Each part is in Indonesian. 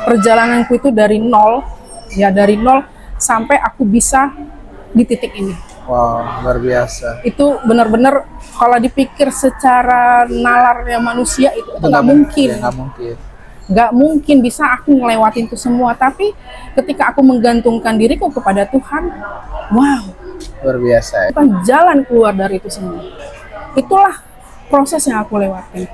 perjalananku itu dari nol, ya dari nol sampai aku bisa di titik ini. Wow, luar biasa. Itu benar-benar kalau dipikir secara nalarnya manusia itu nggak mungkin. Ya, nggak mungkin. Nggak mungkin bisa aku ngelewatin itu semua. Tapi ketika aku menggantungkan diriku kepada Tuhan, wow, Luar biasa. bukan jalan keluar dari itu semua. Itulah proses yang aku lewati.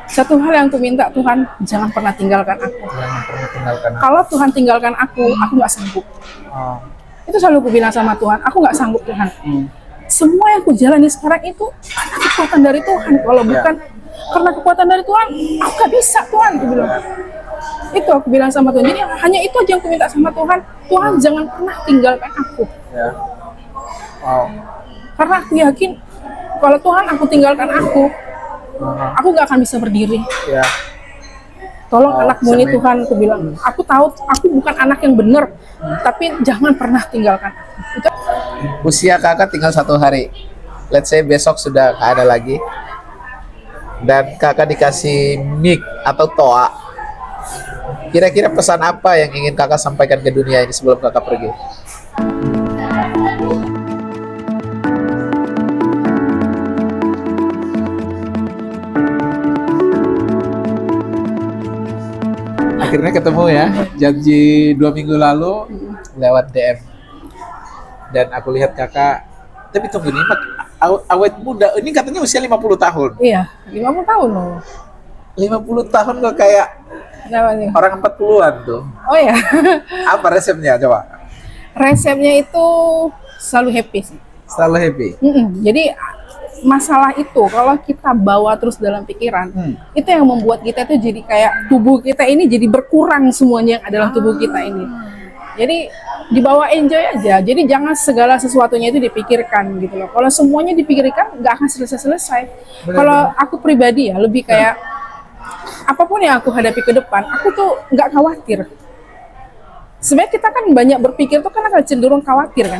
Satu hal yang aku minta, Tuhan, jangan pernah tinggalkan aku. Jangan pernah tinggalkan aku. Kalau Tuhan tinggalkan aku nggak sanggup. Oh. Itu selalu aku bilang sama Tuhan, aku nggak sanggup Tuhan. Semua yang aku jalani sekarang itu karena kekuatan dari Tuhan. Kalau bukan karena kekuatan dari Tuhan, aku nggak bisa Tuhan. Aku bilang. Itu aku bilang sama Tuhan. Jadi hanya itu aja yang aku minta sama Tuhan. Tuhan jangan pernah tinggalkan aku. Ya. Wow. Karena aku yakin kalau Tuhan aku tinggalkan aku nggak akan bisa berdiri. Ya. Tolong anakmu ini amin. Tuhan, aku bilang. Aku tahu aku bukan anak yang benar, tapi jangan pernah tinggalkan aku. Itu Usia kakak tinggal 1 hari. Let's say besok sudah nggak ada lagi. Dan kakak dikasih mic atau toa. Kira-kira pesan apa yang ingin kakak sampaikan ke dunia ini sebelum kakak pergi? Akhirnya ketemu ya, janji 2 minggu lalu lewat DM. Dan aku lihat kakak, tapi tunggu nih, awet muda, ini katanya usia 50 tahun. iya, 50 tahun loh. 50 tahun kok kayak Kenapa nih? orang 40-an tuh. Oh ya, Apa resepnya coba? resepnya itu selalu happy sih. Selalu happy. Jadi masalah itu kalau kita bawa terus dalam pikiran, itu yang membuat kita itu jadi kayak tubuh kita ini jadi berkurang semuanya yang ada dalam tubuh kita ini. Jadi dibawa enjoy aja. Jadi jangan segala sesuatunya itu dipikirkan gitu loh. Kalau semuanya dipikirkan nggak akan selesai-selesai. Kalau aku pribadi ya lebih kayak apapun yang aku hadapi ke depan, aku tuh nggak khawatir. Sebenarnya kita kan banyak berpikir tuh kan akan cenderung khawatir kan,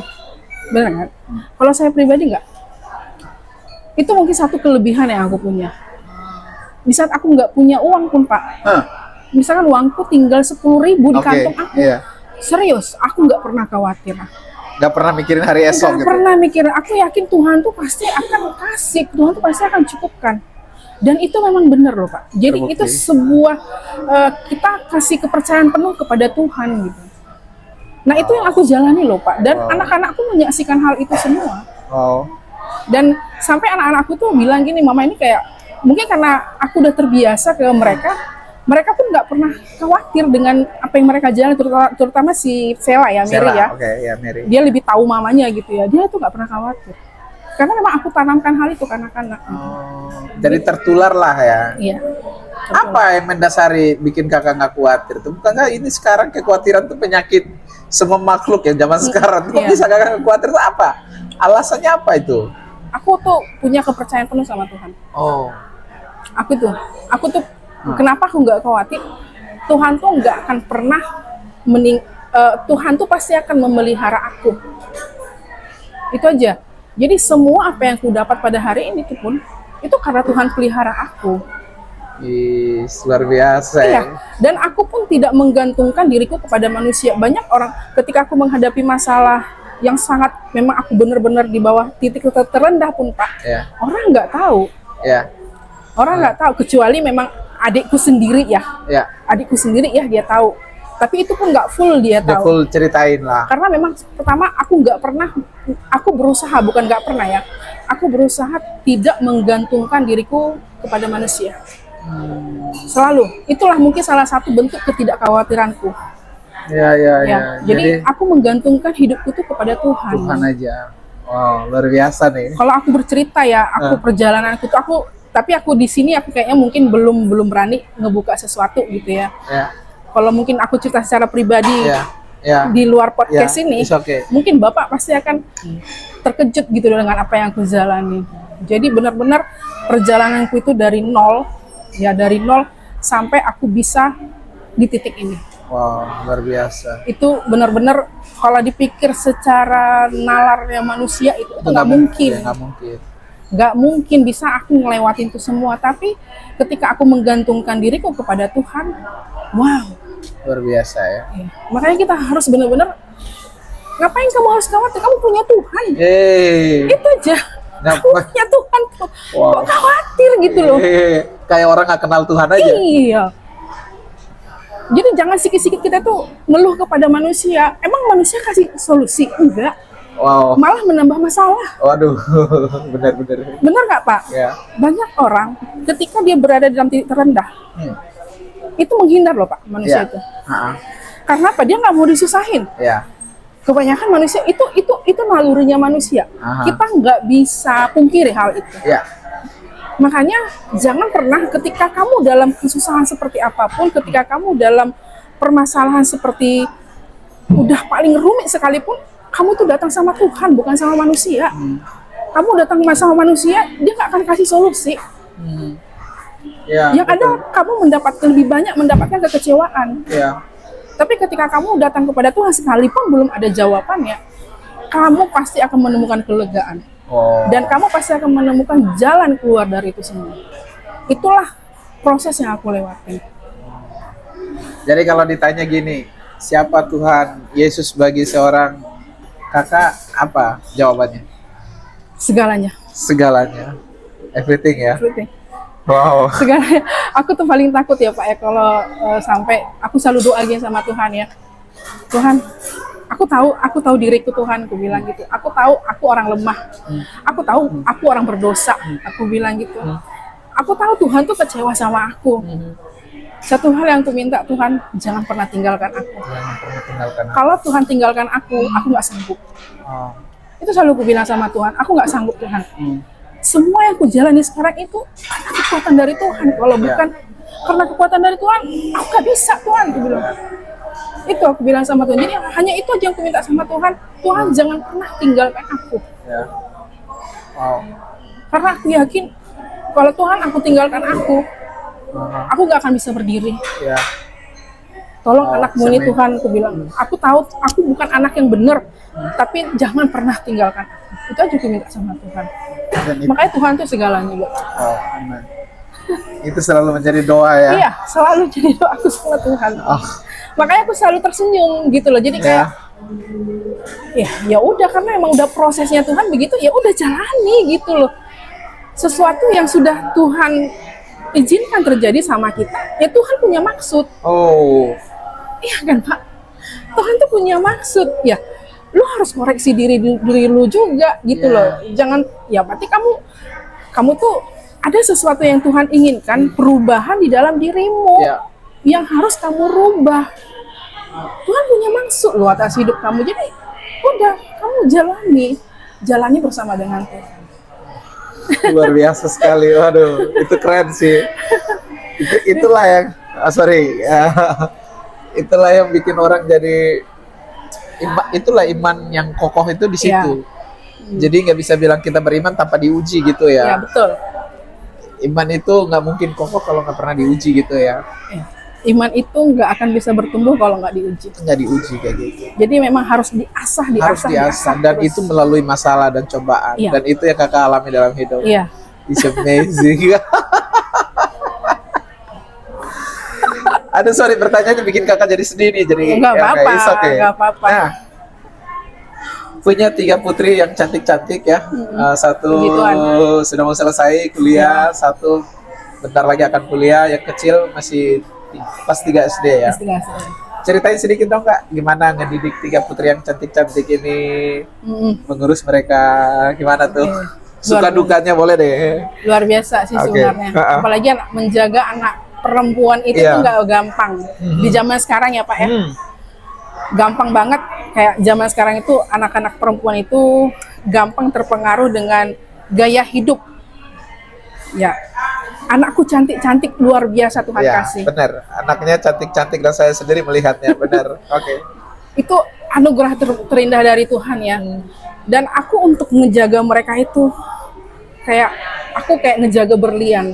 benar kan? Kalau saya pribadi nggak. Itu mungkin satu kelebihan yang aku punya. Di saat aku nggak punya uang pun Pak, misalkan uangku tinggal 10.000 di kantong aku, serius, aku nggak pernah khawatir. Nggak pernah mikirin hari esok Nggak gitu. pernah mikir. Aku yakin Tuhan tuh pasti akan kasih, Tuhan tuh pasti akan cukupkan. Dan itu memang benar loh Pak. Jadi Terbukti. itu sebuah kita kasih kepercayaan penuh kepada Tuhan gitu. Nah itu yang aku jalani loh Pak. Dan anak-anakku menyaksikan hal itu semua. Oh. Dan sampai anak-anakku tuh bilang gini, mama ini kayak mungkin karena aku udah terbiasa ke mereka, mereka pun nggak pernah khawatir dengan apa yang mereka jalani, terutama si Vela ya, Mary ya. Oke, ya Mary. Dia lebih tahu mamanya gitu ya, dia tuh nggak pernah khawatir. Karena memang aku tanamkan hal itu ke anak-anak. Jadi tertular lah ya. Iya. Apa yang mendasari bikin kakak nggak khawatir? Tuh bukankah ini sekarang kekhawatiran tuh penyakit semua makhluk ya zaman sekarang? Kok bisa kakak nggak khawatir tuh apa? Alasannya apa itu? Aku tuh punya kepercayaan penuh sama Tuhan. Oh. Aku tuh kenapa aku nggak khawatir? Tuhan tuh nggak akan pernah Tuhan tuh pasti akan memelihara aku. Itu aja. Jadi semua apa yang aku dapat pada hari ini tuh pun itu karena Tuhan pelihara aku. Luar biasa. Iya. Dan aku pun tidak menggantungkan diriku kepada manusia. Banyak orang ketika aku menghadapi masalah yang sangat memang aku benar-benar di bawah titik terendah pun Pak, orang nggak tahu. Orang nggak tahu kecuali memang adikku sendiri ya. Adikku sendiri ya dia tahu. Tapi itu pun nggak full dia tahu. Full ceritain lah. Karena memang pertama aku nggak pernah, aku berusaha bukan nggak pernah ya. Aku berusaha tidak menggantungkan diriku kepada manusia. Selalu. Itulah mungkin salah satu bentuk ketidakkhawatiranku. Ya. Jadi aku menggantungkan hidupku itu kepada Tuhan. Tuhan aja. Wow, luar biasa nih. Kalau aku bercerita ya, aku perjalananku tuh tapi aku di sini aku kayaknya mungkin belum berani ngebuka sesuatu gitu ya. Kalau mungkin aku cerita secara pribadi di luar podcast ini, mungkin Bapak pasti akan terkejut gitu dengan apa yang aku jalani. Jadi benar-benar perjalananku itu dari nol sampai aku bisa di titik ini. Wow, luar biasa. Itu benar-benar kalau dipikir secara nalarnya manusia itu nggak mungkin. Nggak mungkin bisa aku ngelewatin itu semua. Tapi ketika aku menggantungkan diriku kepada Tuhan, wow, Luar biasa ya. Ya. Makanya kita harus benar-benar, ngapain kamu harus khawatir? Kamu punya Tuhan. Itu aja. Kamu punya Tuhan. Kok khawatir gitu loh. Kayak orang nggak kenal Tuhan aja. Iya. Jadi jangan sikit-sikit kita tuh ngeluh kepada manusia. Emang manusia kasih solusi? Enggak. Wow. Malah menambah masalah. Waduh, benar-benar. Benar nggak Pak? Ya. Banyak orang ketika dia berada dalam titik terendah, itu menghindar loh Pak manusia Ya. itu. Ha-ha. Karena apa? Dia nggak mau disusahin. Ya. Kebanyakan manusia itu nalurinya manusia. Aha. Kita nggak bisa pungkiri hal itu. Ya. Makanya jangan pernah ketika kamu dalam kesusahan seperti apapun, ketika kamu dalam permasalahan seperti udah paling rumit sekalipun, kamu tuh datang sama Tuhan, bukan sama manusia. Kamu datang sama manusia, dia nggak akan kasih solusi. Ya. Yang ada kamu mendapatkan lebih banyak, mendapatkan kekecewaan. Ya. Tapi ketika kamu datang kepada Tuhan sekalipun belum ada jawabannya, kamu pasti akan menemukan kelegaan. Oh. Dan kamu pasti akan menemukan jalan keluar dari itu semua. Itulah proses yang aku lewati. Jadi kalau ditanya gini, siapa Tuhan Yesus bagi seorang kakak, apa jawabannya? Segalanya. Segalanya. Everything ya. Everything. Wow. Segalanya. Aku tuh paling takut ya Pak ya kalau sampai aku selalu doa lagi sama Tuhan ya. Tuhan, aku tahu diriku Tuhan, aku bilang gitu. Aku tahu aku orang lemah. Aku tahu aku orang berdosa, aku bilang gitu. Aku tahu Tuhan tuh kecewa sama aku. Satu hal yang aku minta, Tuhan, jangan pernah tinggalkan aku. Jangan pernah tinggalkan aku. Kalau Tuhan tinggalkan aku nggak sanggup. Oh. Itu selalu aku bilang sama Tuhan, aku nggak sanggup Tuhan. Semua yang aku jalani sekarang itu karena kekuatan dari Tuhan. Kalau bukan karena kekuatan dari Tuhan, aku nggak bisa Tuhan, aku bilang. Itu aku bilang sama Tuhan. Jadi hanya itu aja yang aku minta sama Tuhan. Tuhan jangan pernah tinggalkan aku. Ya. Wow. Karena aku yakin kalau Tuhan aku tinggalkan aku nggak akan bisa berdiri. Ya. Tolong Oh, anakmu ini amin. Tuhan, aku bilang. Aku tahu aku bukan anak yang benar, tapi jangan pernah tinggalkan aku. Itu aja aku minta sama Tuhan. Dan itu, Makanya Tuhan itu segalanya buat aku. oh, amen. Itu selalu menjadi doa ya. Iya, selalu jadi doaku sama Tuhan. Oh. Makanya aku selalu tersenyum gitu loh. Jadi kayak ya udah karena emang udah prosesnya Tuhan begitu, ya udah jalani gitu loh. Sesuatu yang sudah Tuhan izinkan terjadi sama kita, ya Tuhan punya maksud. Oh. Iya kan Pak? Tuhan tuh punya maksud ya. Lu harus koreksi diri lu juga gitu loh. Jangan ya berarti kamu tuh ada sesuatu yang Tuhan inginkan, perubahan di dalam dirimu yang harus kamu rubah. Tuhan punya maksud loh atas hidup kamu. Jadi udah kamu jalani bersama dengan Tuhan. Luar biasa sekali. Waduh, itu keren sih. Itulah yang itulah yang bikin orang jadi itulah iman yang kokoh itu di situ. Jadi nggak bisa bilang kita beriman tanpa diuji gitu ya. Ya betul. Iman itu nggak mungkin kokoh kalau nggak pernah diuji gitu ya. Iman itu nggak akan bisa bertumbuh kalau nggak diuji. Nggak diuji kayak gitu. Jadi memang harus diasah Harus diasah dan terus. itu melalui masalah dan cobaan. Iya. Dan itu yang kakak alami dalam hidup. Iya. It's amazing. Aduh sorry pertanyaannya bikin kakak jadi sedih nih. Jadi Nggak apa-apa, it's okay. nggak apa-apa. Nah, punya 3 putri yang cantik-cantik ya. Satu Puji Tuhan. sudah mau selesai kuliah, satu bentar lagi akan kuliah, yang kecil masih kelas 3 SD ya. Investigasi. Ceritain sedikit dong Kak, gimana ngedidik 3 putri yang cantik-cantik ini, mengurus mereka, gimana tuh? Suka dukanya boleh deh. Luar biasa sih sebenarnya. Apalagi menjaga anak perempuan itu tuh nggak gampang. Di zaman sekarang ya Pak ya. Gampang banget, kayak zaman sekarang itu anak-anak perempuan itu gampang terpengaruh dengan gaya hidup. Ya, anakku cantik-cantik luar biasa Tuhan kasih. Benar, anaknya cantik-cantik dan saya sendiri melihatnya, benar. Oke. Itu anugerah terindah dari Tuhan ya. Dan aku untuk menjaga mereka itu aku kayak ngejaga berlian.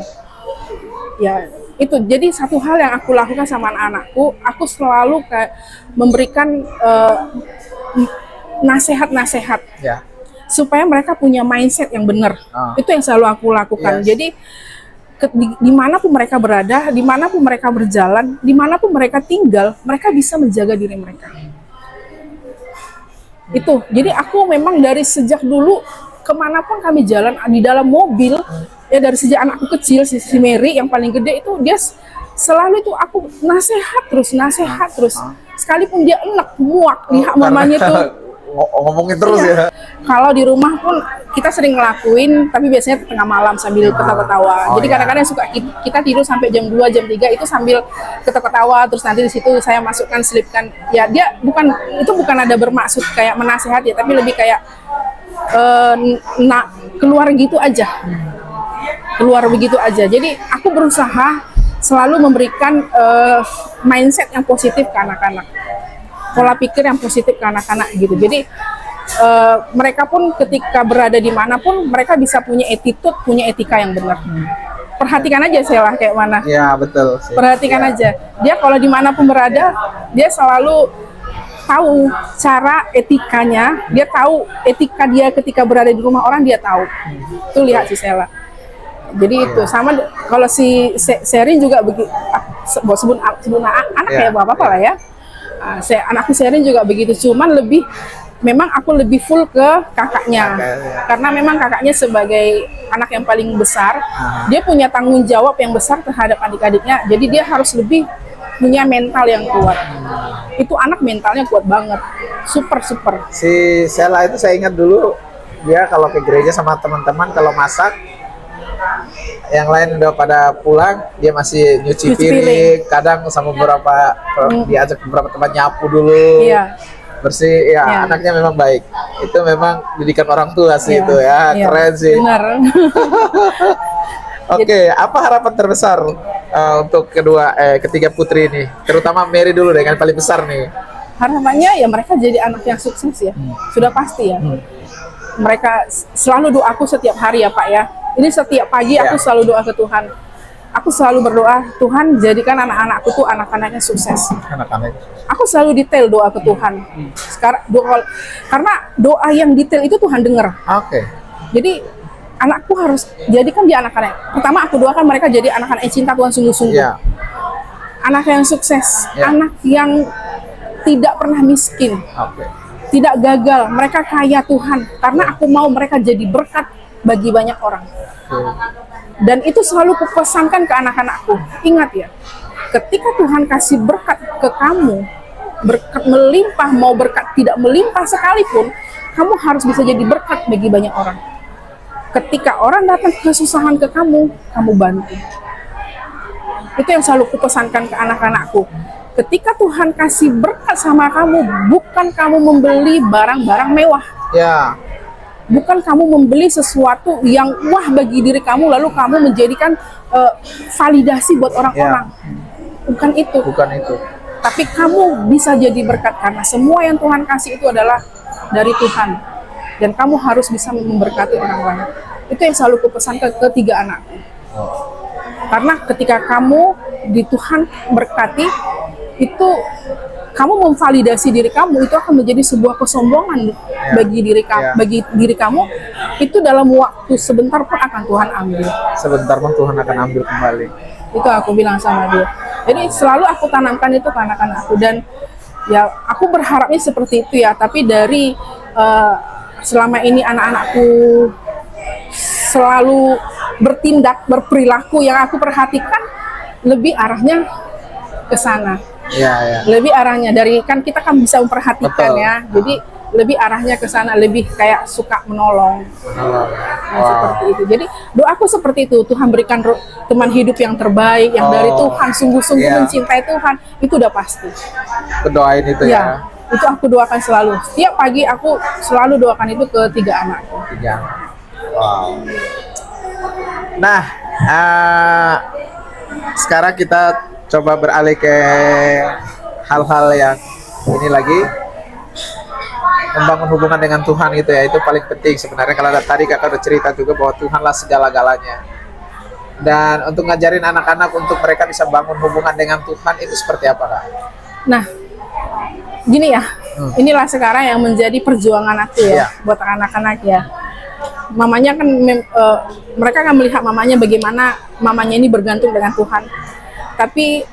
Ya, itu jadi satu hal yang aku lakukan sama anak-anakku, aku selalu kayak memberikan nasihat-nasihat supaya mereka punya mindset yang benar. Itu yang selalu aku lakukan. Jadi dimanapun mereka berada, dimanapun mereka berjalan, dimanapun mereka tinggal, mereka bisa menjaga diri mereka. Itu, jadi aku memang dari sejak dulu kemanapun kami jalan di dalam mobil, ya dari sejak anakku kecil, si Mary yang paling gede itu dia selalu itu aku nasihat terus, sekalipun dia enak, muak, lihat mamanya tuh ngomongin terus iya. ya. Kalau di rumah pun kita sering ngelakuin, tapi biasanya tengah malam sambil ketawa-ketawa. Jadi kadang-kadang suka kita tidur sampai jam 2, jam 3 itu sambil ketawa-ketawa. Terus nanti di situ saya masukkan selipkan. Ya dia bukan ada bermaksud kayak menasihat ya, tapi lebih kayak keluar gitu aja. Keluar begitu aja. Jadi aku berusaha selalu memberikan mindset yang positif ke anak-anak. Pola pikir yang positif ke anak-anak gitu. Jadi mereka pun ketika berada dimanapun mereka bisa punya attitude, punya etika yang benar. Perhatikan aja Sheila kayak mana. Iya betul. Perhatikan aja. Dia kalau dimanapun berada, dia selalu tahu cara etikanya. Dia tahu etika dia ketika berada di rumah orang, dia tahu. Itu lihat si Sheila. Jadi itu sama kalau si Sherin juga begitu. Sebut anak ya apa-apa lah ya. Anakku Sherin juga begitu, cuman memang aku lebih full ke kakaknya, karena memang kakaknya sebagai anak yang paling besar, dia punya tanggung jawab yang besar terhadap adik-adiknya, jadi dia harus lebih punya mental yang kuat. Itu anak mentalnya kuat banget, super. Si Sheila itu saya ingat dulu dia kalau ke gereja sama teman-teman kalau masak, yang lain udah pada pulang, dia masih nyuci piring. Kadang sama beberapa diajak beberapa teman nyapu dulu, bersih. Anaknya memang baik. Itu memang didikan orang tua sih itu ya, keren sih. Benar. Oke, apa harapan terbesar untuk ketiga putri ini, terutama Mary dulu dengan paling besar nih? Harapannya ya mereka jadi anak yang sukses ya, sudah pasti ya. Mereka selalu doaku setiap hari ya Pak ya. Ini setiap pagi aku selalu doa ke Tuhan. Aku selalu berdoa, Tuhan jadikan anak-anakku tuh anak-anaknya sukses. Aku selalu detail doa ke Tuhan. Sekarang karena doa yang detail itu Tuhan dengar. Jadi anakku harus jadikan dia anak-anak. Pertama aku doakan mereka jadi anak-anak yang cinta Tuhan sungguh-sungguh. Anak yang sukses, anak yang tidak pernah miskin, tidak gagal. Mereka kaya Tuhan. Karena aku mau mereka jadi berkat bagi banyak orang. Dan itu selalu kupesankan ke anak-anakku. Ingat ya, ketika Tuhan kasih berkat ke kamu, berkat melimpah, mau berkat tidak melimpah sekalipun, kamu harus bisa jadi berkat bagi banyak orang. Ketika orang datang kesusahan ke kamu, kamu bantu. Itu yang selalu kupesankan ke anak-anakku. Ketika Tuhan kasih berkat sama kamu, bukan kamu membeli barang-barang mewah. Bukan kamu membeli sesuatu yang wah bagi diri kamu, lalu kamu menjadikan validasi buat orang-orang. Bukan itu. Tapi kamu bisa jadi berkat karena semua yang Tuhan kasih itu adalah dari Tuhan. Dan kamu harus bisa memberkati orang lain. Itu yang selalu kupesan ke ketiga anakku. Karena ketika kamu di Tuhan berkati, itu kamu memvalidasi diri kamu, itu akan menjadi sebuah kesombongan bagi diri kamu. Bagi diri kamu itu dalam waktu sebentar pun akan Tuhan ambil. Sebentar pun Tuhan akan ambil kembali. Itu aku bilang sama dia. Jadi selalu aku tanamkan itu ke anak-anakku, dan ya aku berharapnya seperti itu ya. Tapi dari selama ini anak-anakku selalu bertindak, berperilaku yang aku perhatikan lebih arahnya ke sana. Lebih arahnya dari kan kita kan bisa memperhatikan ya, jadi lebih arahnya ke sana, lebih kayak suka menolong. Seperti itu. Jadi doaku seperti itu, Tuhan berikan teman hidup yang terbaik, yang dari Tuhan, sungguh-sungguh mencintai Tuhan, itu udah pasti. Berdoain itu ya. Itu aku doakan selalu. Setiap pagi aku selalu doakan itu ke tiga anakku. Nah, sekarang kita coba beralih ke hal-hal yang ini lagi, membangun hubungan dengan Tuhan gitu ya. Itu paling penting sebenarnya. Kalau tadi kakak udah cerita juga bahwa Tuhanlah segala-galanya, dan untuk ngajarin anak-anak untuk mereka bisa bangun hubungan dengan Tuhan itu seperti apa kak? Nah gini ya, inilah sekarang yang menjadi perjuangan aku ya, buat anak-anak ya. mamanya kan mereka kan melihat mamanya bagaimana mamanya ini bergantung dengan Tuhan. Tapi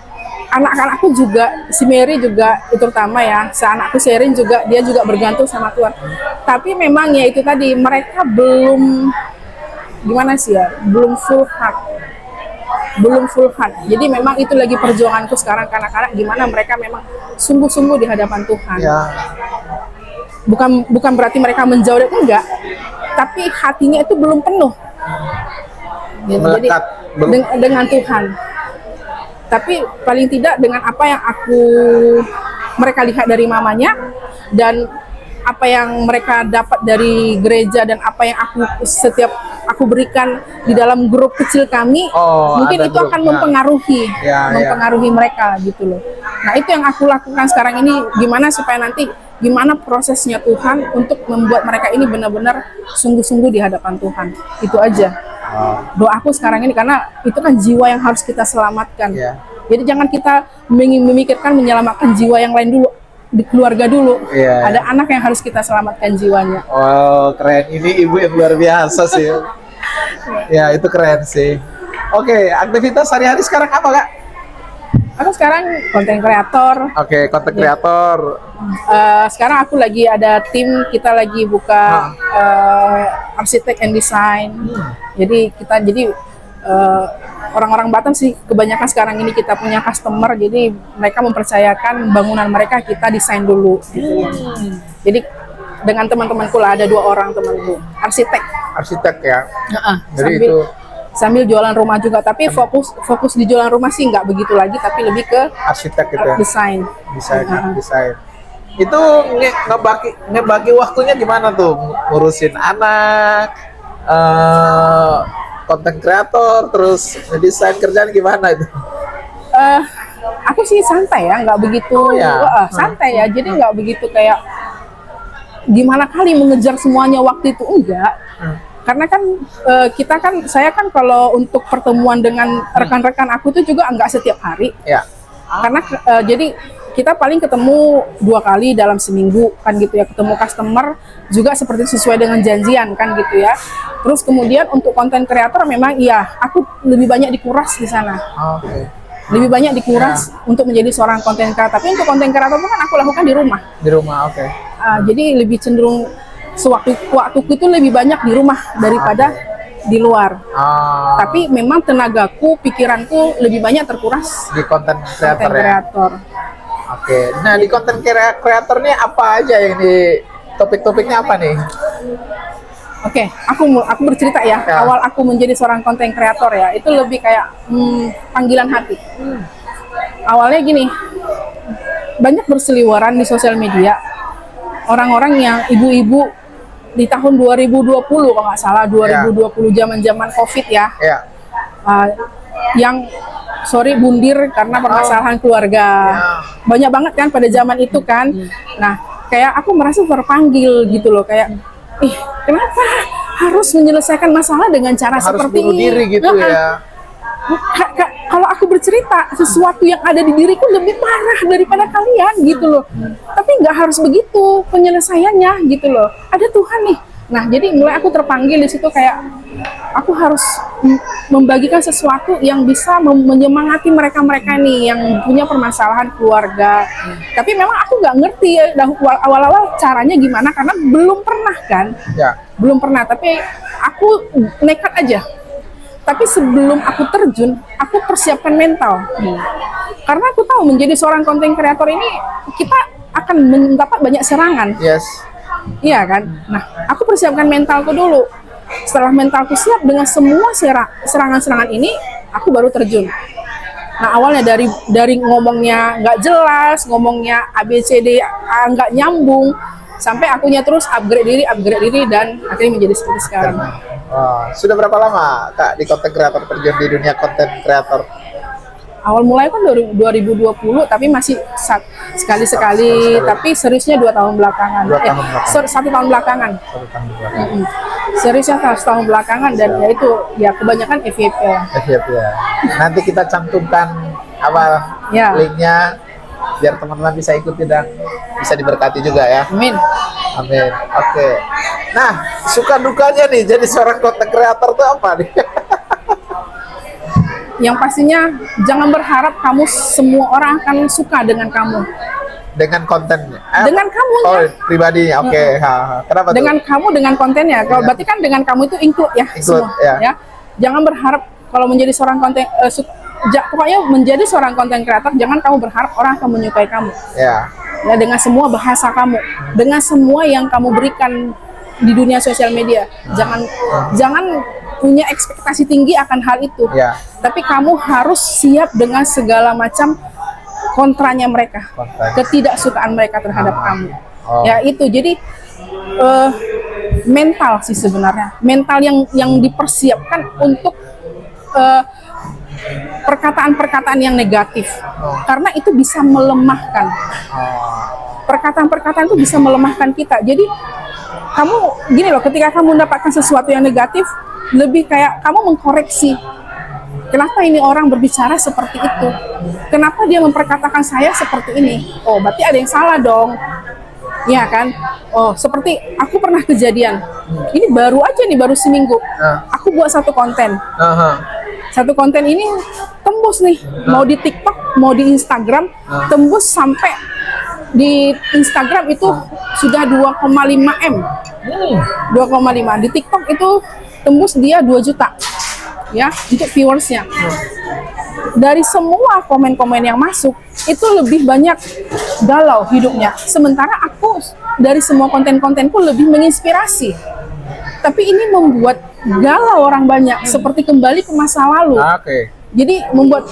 anak-anakku juga, si Mary juga terutama ya, si anakku Sherin juga, dia juga bergantung sama Tuhan. Tapi memang ya itu tadi, mereka belum gimana sih ya, belum full heart. Jadi memang itu lagi perjuanganku sekarang ke anak-anak, gimana mereka memang sungguh-sungguh di hadapan Tuhan. Ya. Bukan berarti mereka menjauh, enggak, tapi hatinya itu belum penuh. Gitu. Jadi dengan Tuhan. Tapi paling tidak dengan apa yang mereka lihat dari mamanya dan apa yang mereka dapat dari gereja dan apa yang aku berikan di dalam grup kecil kami, mungkin itu akan mempengaruhi mereka gitu loh. Nah, itu yang aku lakukan sekarang ini, gimana prosesnya Tuhan untuk membuat mereka ini benar-benar sungguh-sungguh di hadapan Tuhan. Itu aja. Doaku sekarang ini, karena itu kan jiwa yang harus kita selamatkan. Jadi jangan kita memikirkan menyelamatkan jiwa yang lain dulu, di keluarga dulu. Ada anak yang harus kita selamatkan jiwanya. Wow, keren. Ini ibu yang luar biasa sih. Ya, itu keren sih. Oke, aktivitas sehari-hari sekarang apa, Kak? Aku sekarang konten kreator. Oke, konten kreator. Sekarang aku lagi ada tim, kita lagi buka arsitek and design. Jadi orang-orang Batam sih kebanyakan sekarang ini kita punya customer, jadi mereka mempercayakan bangunan mereka kita desain dulu. Gitu. Jadi dengan teman-temanku lah, ada 2 orang temanku, arsitek ya. Jadi sambil jualan rumah juga, tapi fokus di jualan rumah sih nggak begitu lagi, tapi lebih ke arsitek gitu ya. Desain. Itu ngebagi waktunya gimana tuh, ngurusin anak, konten kreator, terus desain, kerjaan gimana itu? Aku sih santai ya, nggak begitu santai ya, jadi nggak begitu kayak gimana kali mengejar semuanya waktu itu, enggak. Karena kan saya kan kalau untuk pertemuan dengan rekan-rekan aku itu juga enggak setiap hari. Karena jadi kita paling ketemu 2 kali dalam seminggu kan gitu ya, ketemu customer juga seperti sesuai dengan janjian kan gitu ya. Terus kemudian untuk konten kreator memang aku lebih banyak dikuras di sana. Lebih banyak dikuras untuk menjadi seorang konten kreator. Tapi untuk konten kreator itu kan aku lakukan di rumah. Jadi lebih cenderung waktuku itu lebih banyak di rumah daripada di luar. Tapi memang tenagaku, pikiranku lebih banyak terkuras di konten kreator. Nah, di konten kreator ini apa aja yang topik-topiknya apa nih? Aku bercerita ya. Awal aku menjadi seorang konten kreator ya, itu lebih kayak panggilan hati. Awalnya gini, banyak berseliweran di sosial media orang-orang yang ibu-ibu di tahun 2020 kalau nggak salah, 2020 zaman-zaman COVID ya. Yang bundir karena permasalahan keluarga. Banyak banget kan pada zaman itu kan. Nah, kayak aku merasa terpanggil gitu loh, kayak kenapa harus menyelesaikan masalah dengan cara seperti ini? Diri gitu ya. Kalau aku bercerita sesuatu yang ada di diriku lebih parah daripada kalian gitu loh. Tapi nggak harus begitu penyelesaiannya gitu loh. Ada Tuhan nih. Nah, jadi mulai aku terpanggil di situ, kayak aku harus membagikan sesuatu yang bisa menyemangati mereka-mereka nih yang punya permasalahan keluarga. Tapi memang aku nggak ngerti ya awal-awal caranya gimana, karena belum pernah kan. Belum pernah, tapi aku nekat aja. Tapi sebelum aku terjun, aku persiapkan mental. Karena aku tahu menjadi seorang konten kreator ini kita akan mendapat banyak serangan. Iya kan? Nah, aku persiapkan mentalku dulu. Setelah mentalku siap dengan semua serangan-serangan ini, aku baru terjun. Nah, awalnya dari ngomongnya nggak jelas, ngomongnya ABCD nggak nyambung, sampai akunya terus upgrade diri dan akhirnya menjadi seperti sekarang. Sudah berapa lama Kak di konten kreator, terjun di dunia konten kreator? Awal mulai kan 2020, tapi masih sekali-sekali, tapi seriusnya 2 tahun belakangan. 1 tahun belakangan. Seriusnya 1 tahun belakangan, dan ya kebanyakan FYP. Nanti kita cantumkan linknya biar teman-teman bisa ikuti dan bisa diberkati juga ya. Amin. Oke. Nah, suka dukanya nih jadi seorang content creator tuh apa nih? Yang pastinya jangan berharap kamu semua orang akan suka dengan kamu. Dengan kontennya? Dengan kamunya. Oh, pribadinya. Oke. Kenapa tuh? Dengan kamu, dengan kontennya. Kalau Iya. berarti kan dengan kamu itu include ya Include, semua. ya. Ya. Jangan berharap kalau menjadi seorang konten pokoknya menjadi seorang konten kreator, jangan kamu berharap orang akan menyukai kamu. Ya. Ya, dengan semua bahasa kamu, dengan semua yang kamu berikan di dunia sosial media. Jangan punya ekspektasi tinggi akan hal itu. Ya. Tapi kamu harus siap dengan segala macam kontranya mereka, ketidaksukaan mereka terhadap kamu. Oh. Ya itu. Jadi mental sih sebenarnya, mental yang dipersiapkan untuk perkataan-perkataan yang negatif, karena itu bisa melemahkan. Perkataan-perkataan itu bisa melemahkan kita. Jadi kamu gini loh, ketika kamu mendapatkan sesuatu yang negatif, lebih kayak kamu mengkoreksi. Kenapa ini orang berbicara seperti itu? Kenapa dia memperkatakan saya seperti ini? Oh, berarti ada yang salah dong. Ya kan? Oh, seperti aku pernah kejadian. Ini baru aja nih, baru seminggu. Aku buat satu konten. Satu konten ini tembus nih, mau di TikTok, mau di Instagram, tembus sampai di Instagram itu sudah 2,5 M. 2,5. Di TikTok itu tembus dia 2 juta. Ya, untuk viewersnya. Dari semua komen-komen yang masuk, itu lebih banyak galau hidupnya. Sementara aku dari semua konten-kontenku lebih menginspirasi. Tapi ini membuat galau orang banyak, seperti kembali ke masa lalu. Oke. Jadi membuat,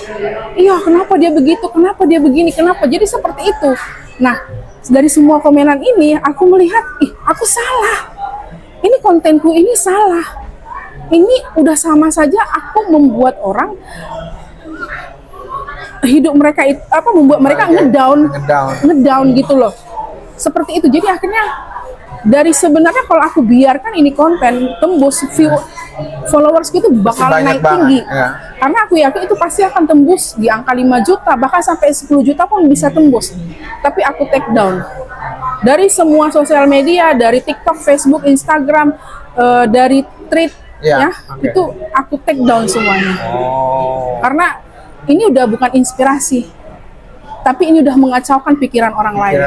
iya kenapa dia begitu, kenapa dia begini, kenapa. Jadi seperti itu. Nah, dari semua komenan ini, aku melihat, aku salah. Ini kontenku ini salah. Ini udah sama saja aku membuat orang hidup mereka itu membuat mereka ngedown gitu loh. Seperti itu. Jadi akhirnya dari sebenarnya kalau aku biarkan ini konten tembus, followers itu bakalan naik tinggi. Ya. Karena aku yakin itu pasti akan tembus di angka 5 juta, bahkan sampai 10 juta pun bisa tembus. Tapi aku take down. Dari semua sosial media, dari TikTok, Facebook, Instagram, dari tweet, itu aku take down semuanya. Karena ini udah bukan inspirasi, tapi ini udah mengacaukan pikiran orang lain.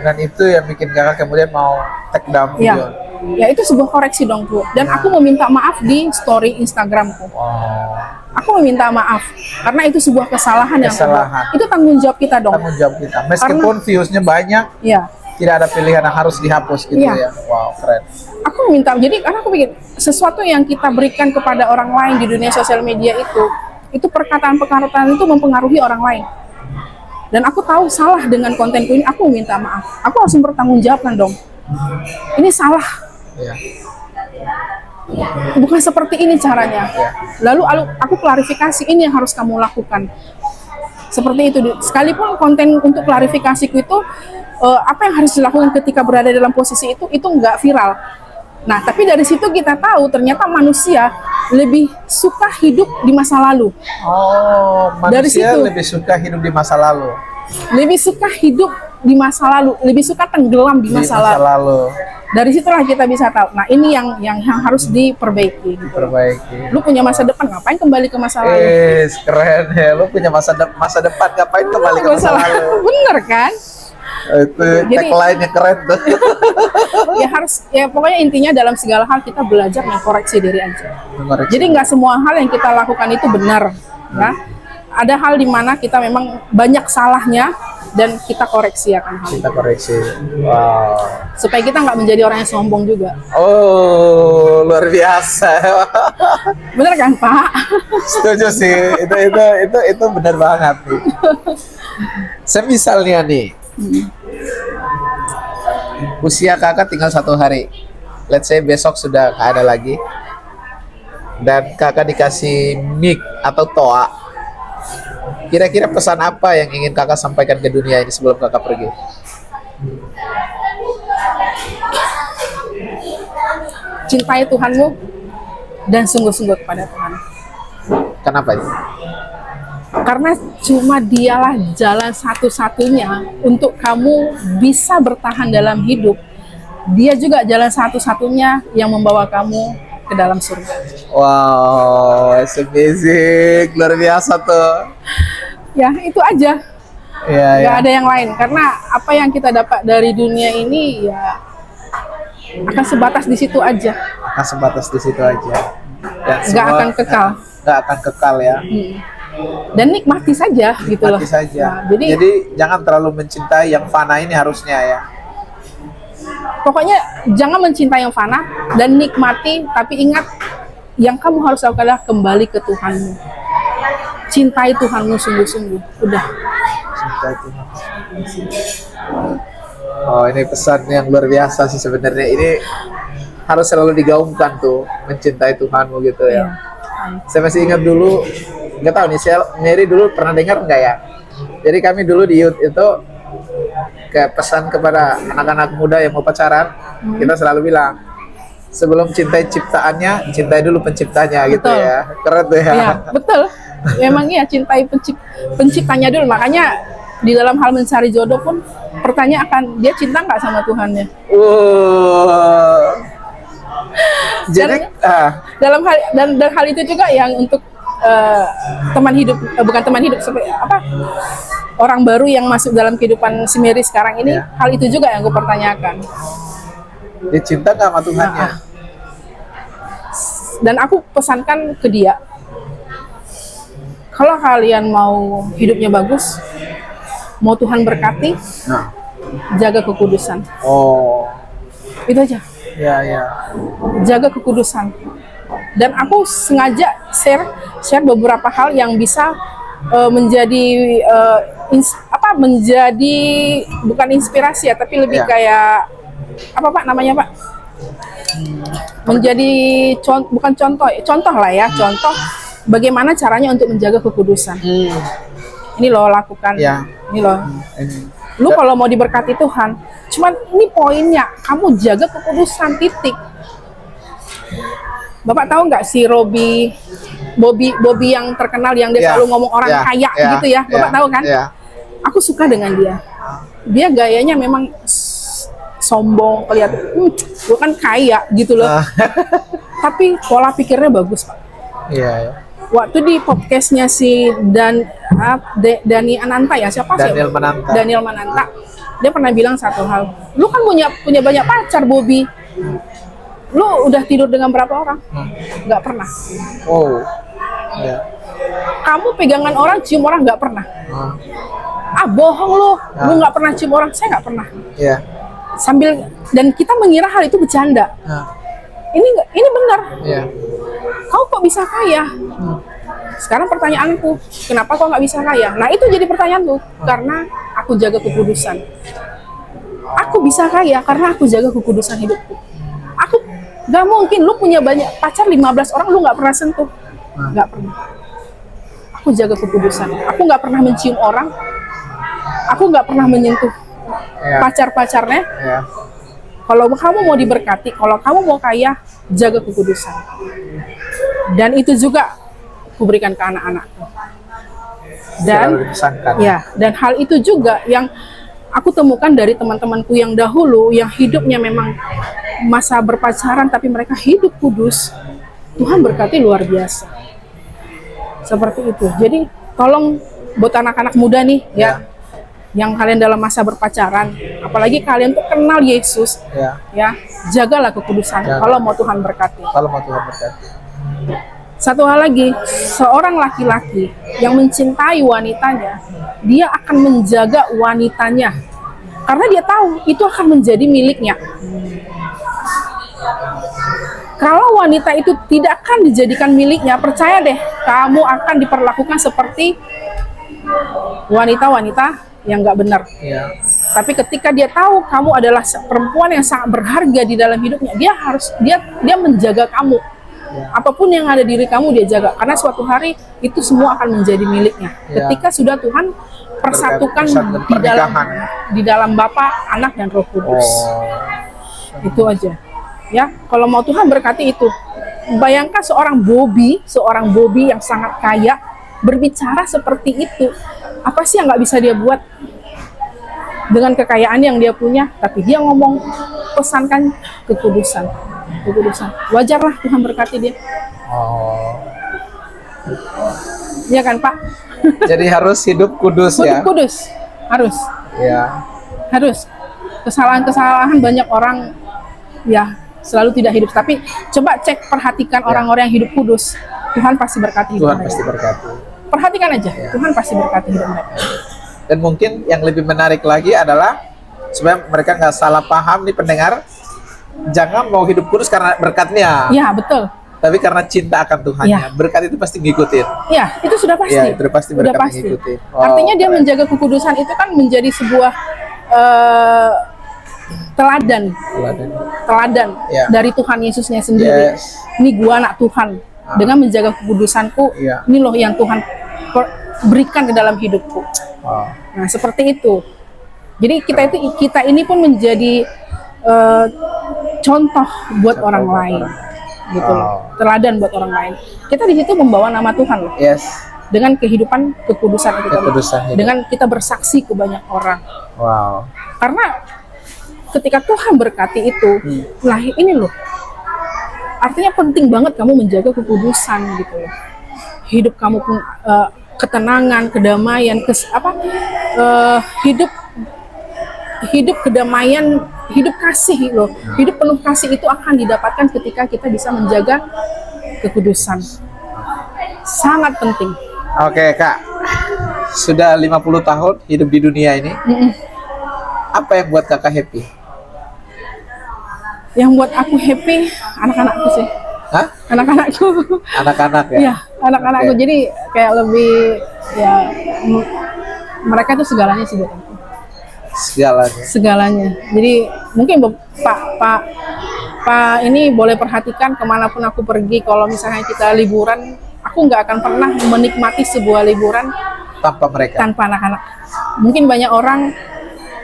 Dan itu yang bikin kakak kemudian mau take down video. Ya itu sebuah koreksi dong Bu. Dan aku meminta maaf di story Instagramku. Aku meminta maaf karena itu sebuah kesalahan. Yang itu tanggung jawab kita dong. Tanggung jawab kita. Meskipun viewsnya banyak, tidak ada pilihan yang harus dihapus gitu ya. Wow, keren. Aku minta, jadi karena aku pikir sesuatu yang kita berikan kepada orang lain di dunia sosial media itu perkataan-perkataan itu mempengaruhi orang lain. Dan aku tahu salah dengan kontenku ini, aku minta maaf. Aku harus mempertanggungjawabkan dong. Ini salah. Bukan seperti ini caranya. Lalu aku klarifikasi, ini yang harus kamu lakukan. Seperti itu. Sekalipun konten untuk klarifikasiku itu apa yang harus dilakukan ketika berada dalam posisi itu nggak viral. Nah, tapi dari situ kita tahu ternyata manusia lebih suka hidup di masa lalu. Manusia dari situ, lebih suka hidup di masa lalu. Lebih suka hidup di masa lalu, lebih suka tenggelam di masa lalu. Dari situlah kita bisa tahu. Nah, ini yang harus diperbaiki. Lu punya masa depan, ngapain kembali ke masa lalu? Keren ya. Lu punya masa depan, ngapain kembali ke masa lalu? Bener kan? Itu tagline-nya keren tuh. Ya pokoknya intinya dalam segala hal kita belajar mengkoreksi diri aja. Jadi nggak semua hal yang kita lakukan itu benar, ya. Ada hal di mana kita memang banyak salahnya dan kita koreksi akan hal itu. Kita koreksi. Wow. Supaya kita nggak menjadi orang yang sombong juga. Oh, luar biasa. Bener kan, Pak? Setuju sih. Itu benar banget nih. Semisalnya nih, usia kakak tinggal 1 hari. Let's say besok sudah nggak ada lagi, dan kakak dikasih mic atau toa. Kira-kira pesan apa yang ingin kakak sampaikan ke dunia ini sebelum kakak pergi? Cintai Tuhanmu dan sungguh-sungguh kepada Tuhan. Kenapa ini? Karena cuma dialah jalan satu-satunya untuk kamu bisa bertahan dalam hidup dia juga jalan satu-satunya yang membawa kamu ke dalam surga. Wow, it's amazing, luar biasa tuh. Ya, itu aja. Iya, Nggak ya. ada yang lain. Karena apa yang kita dapat dari dunia ini ya akan sebatas di situ aja. Akan sebatas di situ aja. Dan Nggak akan kekal. Nggak akan kekal ya. Dan nikmati saja gitu loh. Mati saja. Nah, jadi jangan terlalu mencintai yang fana ini harusnya ya. pokoknya jangan mencintai yang fana dan nikmati, tapi ingat yang kamu harus lakukan adalah kembali ke Tuhanmu. Cintai Tuhanmu sungguh-sungguh. Udah. Cintai Tuhan. Oh, ini pesan yang luar biasa sih sebenarnya. Ini harus selalu digaungkan tuh, mencintai Tuhanmu gitu ya. Iya. Saya masih ingat dulu, nggak tahu nih, Mary dulu pernah dengar nggak ya? Jadi kami dulu di youth itu kayak pesan kepada anak-anak muda yang mau pacaran, kita selalu bilang, sebelum cintai ciptaannya, cintai dulu penciptanya gitu Betul. ya. Keren tuh ya. Iya, betul. Memang iya, cintai penciptanya dulu. Makanya di dalam hal mencari jodoh pun pertanyaan akan dia cinta nggak sama Tuhannya. Jadi Dalam hal dan hal itu juga yang untuk teman hidup, bukan teman hidup, seperti apa, orang baru yang masuk dalam kehidupan si Mary sekarang ini, Ya. hal itu juga yang gue pertanyakan. dia cinta nggak sama Tuhannya? Dan aku pesankan ke dia, kalau kalian mau hidupnya bagus, mau Tuhan berkati, Nah. jaga kekudusan. Oh, Itu aja. ya. Jaga kekudusan. Dan aku sengaja share beberapa hal yang bisa menjadi menjadi bukan inspirasi ya, tapi lebih Ya. kayak apa Pak namanya Pak? Menjadi bukan contoh lah ya, contoh bagaimana caranya untuk menjaga kekudusan. Ini loh lakukan. Ya. Ini loh. Ini. Lu kalau mau diberkati Tuhan, cuman ini poinnya, kamu jaga kekudusan, titik. Bapak tahu nggak si Bobby yang terkenal yang dia Ya, selalu ngomong orang ya, kaya ya, gitu ya, Bapak ya, tahu kan? ya. Aku suka dengan dia. Dia gayanya memang sombong, kelihatan, gue kan kaya gitu loh. Tapi pola pikirnya bagus Pak. Iya. Waktu di podcastnya si Dani Ananta ya, siapa sih? Daniel Mananta. Daniel Mananta. Dia pernah bilang satu hal. Lu kan punya banyak pacar, Bobby. Lu udah tidur dengan berapa orang? Nggak pernah. Oh. Ya. Kamu pegangan orang, cium orang nggak pernah. Bohong lu. Lu nggak pernah cium orang. Saya nggak pernah. Iya. Dan kita mengira hal itu bercanda. Ini benar. Iya. Kau kok bisa kaya? Sekarang pertanyaanku, kenapa kau nggak bisa kaya? Nah itu jadi pertanyaanku, karena aku jaga kekudusan. Aku bisa kaya karena aku jaga kekudusan hidupku. Aku nggak mungkin lu punya banyak pacar 15 orang lu nggak pernah sentuh, nggak pernah. Aku jaga kekudusan. Aku nggak pernah mencium orang. Aku nggak pernah menyentuh pacar-pacarnya. Ya. Kalau kamu mau diberkati, kalau kamu mau kaya, jaga kekudusan. Dan itu juga kuberikan ke anak-anakku. Dan dan hal itu juga yang aku temukan dari teman-temanku yang dahulu, yang hidupnya memang masa berpacaran tapi mereka hidup kudus. Tuhan berkati luar biasa. Seperti itu. Jadi tolong buat anak-anak muda nih ya, yang kalian dalam masa berpacaran, apalagi kalian tuh kenal Yesus, ya jagalah kekudusan. Kalau mau Tuhan berkati. Kalau mau Tuhan berkati. Satu hal lagi, seorang laki-laki yang mencintai wanitanya, dia akan menjaga wanitanya karena dia tahu itu akan menjadi miliknya. Kalau wanita itu tidak akan dijadikan miliknya, percaya deh, kamu akan diperlakukan seperti wanita-wanita yang nggak benar. Tapi ketika dia tahu kamu adalah perempuan yang sangat berharga di dalam hidupnya, dia menjaga kamu. Apapun yang ada di diri kamu dia jaga, karena suatu hari itu semua akan menjadi miliknya. Ketika sudah Tuhan persatukan di dalam Bapa, Anak dan Roh Kudus. Itu aja. Ya, kalau mau Tuhan berkati itu. Bayangkan seorang Bobby yang sangat kaya berbicara seperti itu. Apa sih yang nggak bisa dia buat dengan kekayaan yang dia punya? Tapi dia ngomong, pesankan kekudusan. Wajarlah Tuhan berkati dia. Oh. Iya kan Pak? Jadi harus hidup kudus ya. Kudus, harus. Ya. Harus. Kesalahan-kesalahan banyak orang ya selalu tidak hidup. Tapi coba cek, perhatikan orang-orang yang hidup kudus. Tuhan pasti berkati hidup Tuhan mereka. pasti berkati. Perhatikan aja, Tuhan pasti berkati hidup mereka. Dan mungkin yang lebih menarik lagi adalah supaya mereka nggak salah paham nih pendengar, jangan mau hidup kudus karena berkatnya, Ya betul. tapi karena cinta akan Tuhannya. Ya. Berkat itu pasti ngikutin. Ya itu sudah pasti. Ya, itu pasti Sudah berkat pasti. ngikutin. Artinya dia keren. menjaga kekudusan itu kan menjadi sebuah teladan Ya. dari Tuhan Yesusnya sendiri. Yes. Ini gua anak Tuhan, dengan menjaga kekudusanku. Ya. Ini loh yang Tuhan berikan ke dalam hidupku. Oh. Nah seperti itu. Jadi kita ini pun menjadi contoh buat Contoh orang buat lain, orang. gitu loh. Oh. Teladan buat orang lain. Kita di situ membawa nama Tuhan loh, Yes. dengan kehidupan kekudusan itu tadi. Kekudusan hidup. Dengan kita bersaksi ke banyak orang. Wow. Karena ketika Tuhan berkati itu, lah ini loh. Artinya penting banget kamu menjaga kekudusan gitu loh. Hidup kamu pun ketenangan, kedamaian, hidup kedamaian, hidup kasih loh. Hidup penuh kasih itu akan didapatkan ketika kita bisa menjaga kekudusan. Sangat penting. Oke Kak, sudah 50 tahun hidup di dunia ini. Apa yang buat Kakak happy? Yang buat aku happy anak-anakku sih. Hah? Anak-anakku. Anak-anak ya? Iya, anak-anakku. Oke. Jadi kayak lebih ya mereka itu segalanya sih buat aku. Segalanya. Segalanya. Jadi mungkin Pak ini boleh perhatikan kemanapun aku pergi, kalau misalnya kita liburan, aku nggak akan pernah menikmati sebuah liburan Tanpa mereka. tanpa anak-anak. Mungkin banyak orang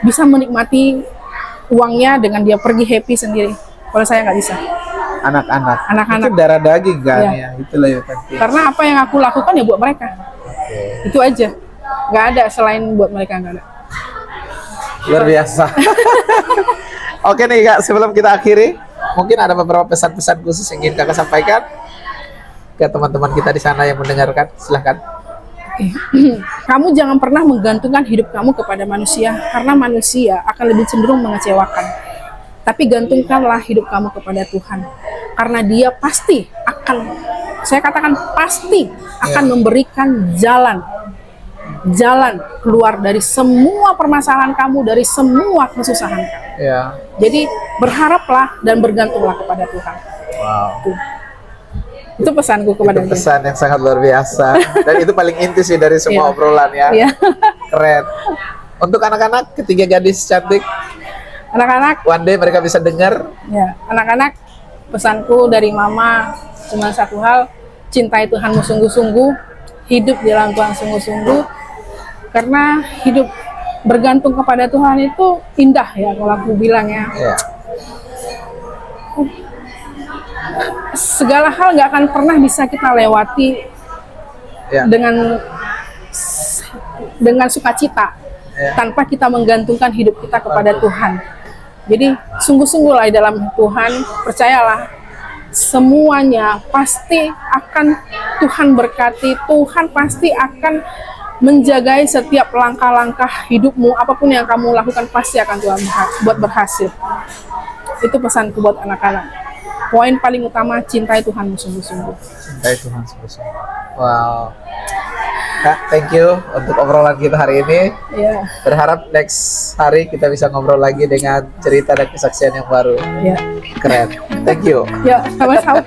bisa menikmati uangnya dengan dia pergi happy sendiri. Kalau saya nggak bisa. Anak-anak. Anak-anak. Itu darah daging kan Iya. ya. Itulah yang penting. Karena apa yang aku lakukan ya buat mereka. Oke. Itu aja. Nggak ada selain buat mereka, nggak ada. Luar biasa. Oke nih Kak, sebelum kita akhiri, mungkin ada beberapa pesan-pesan khusus yang ingin Kakak sampaikan ke teman-teman kita di sana yang mendengarkan. Silahkan. Kamu jangan pernah menggantungkan hidup kamu kepada manusia, karena manusia akan lebih cenderung mengecewakan. Tapi gantungkanlah hidup kamu kepada Tuhan, karena Dia pasti akan, saya katakan pasti akan memberikan jalan keluar dari semua permasalahan kamu, dari semua kesusahan kamu. Ya. Jadi berharaplah dan bergantunglah kepada Tuhan. Wow. Itu pesanku kepada Itu dia. pesan yang sangat luar biasa. Dan itu paling inti sih dari semua Iya. obrolan ya. Iya. Keren. Untuk anak-anak, ketiga gadis cantik, Anak-anak, one day mereka bisa dengar. ya, anak-anak, pesanku dari Mama cuma satu hal: cintai Tuhanmu sungguh-sungguh, hidup di dalam Tuhan sungguh-sungguh, karena hidup bergantung kepada Tuhan itu indah ya, kalau aku bilang ya. Ya. Segala hal nggak akan pernah bisa kita lewati Ya. dengan sukacita Ya. tanpa kita menggantungkan hidup kita kepada Tuhan. Jadi sungguh-sungguhlah di dalam Tuhan, percayalah semuanya pasti akan Tuhan berkati. Tuhan pasti akan menjagai setiap langkah-langkah hidupmu. Apapun yang kamu lakukan pasti akan Tuhan buat berhasil. Itu pesanku buat anak-anak. Poin paling utama, cintai Tuhanmu sungguh-sungguh. Cintai Tuhan sungguh-sungguh. Wow. Kak, thank you untuk obrolan kita hari ini. Ya, Berharap next hari kita bisa ngobrol lagi dengan cerita dan kesaksian yang baru. ya, Keren. Thank you. ya, sama-sama.